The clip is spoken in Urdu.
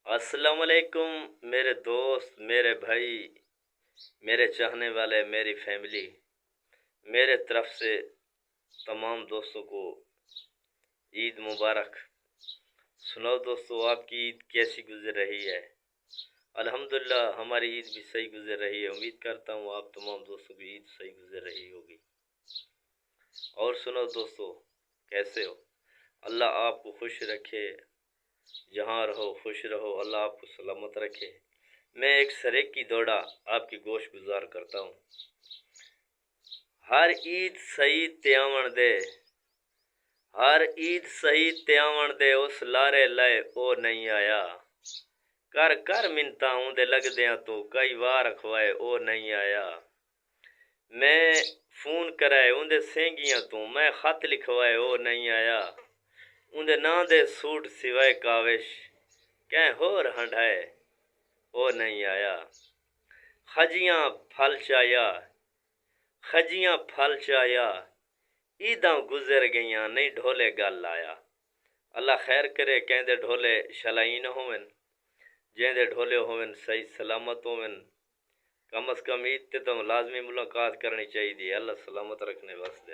السلام علیکم میرے دوست، میرے بھائی، میرے چاہنے والے، میری فیملی، میرے طرف سے تمام دوستوں کو عید مبارک۔ سناؤ دوستو، آپ کی عید کیسی گزر رہی ہے؟ الحمدللہ ہماری عید بھی صحیح گزر رہی ہے۔ امید کرتا ہوں آپ تمام دوستوں کی عید صحیح گزر رہی ہوگی۔ اور سنو دوستو، کیسے ہو؟ اللہ آپ کو خوش رکھے، جہاں رہو خوش رہو، اللہ آپ کو سلامت رکھے۔ میں ایک سریک کی دوڑا آپ کی گوش گزار کرتا ہوں۔ ہر عید سعید تیاون دے، ہر عید سعید تیاون دے، اس لارے لائے او نہیں آیا۔ کر کر منتا ہوں دے لگ دیاں تو کئی وار اکھوائے او نہیں آیا۔ میں فون کرائے اندے سینگیاں تو، میں خط لکھوائے او نہیں آیا۔ اندے نا دے سوٹ سوائے کاوش کہیں ہور ہنڈائے او نہیں آیا۔ خجیاں پھل چایا، خجیاں پھل چایا، عیداں گزر گئیاں نہیں ڈھولے گل آیا۔ اللہ خیر کرے، کہندے ڈھولے شلائی نہ ہوون، جہندے ڈھولے ہوون صحیح سلامت ہوون۔ کم از کم عید تے تو لازمی ملاقات کرنی چاہیے دی۔ اللہ سلامت رکھنے واسطے۔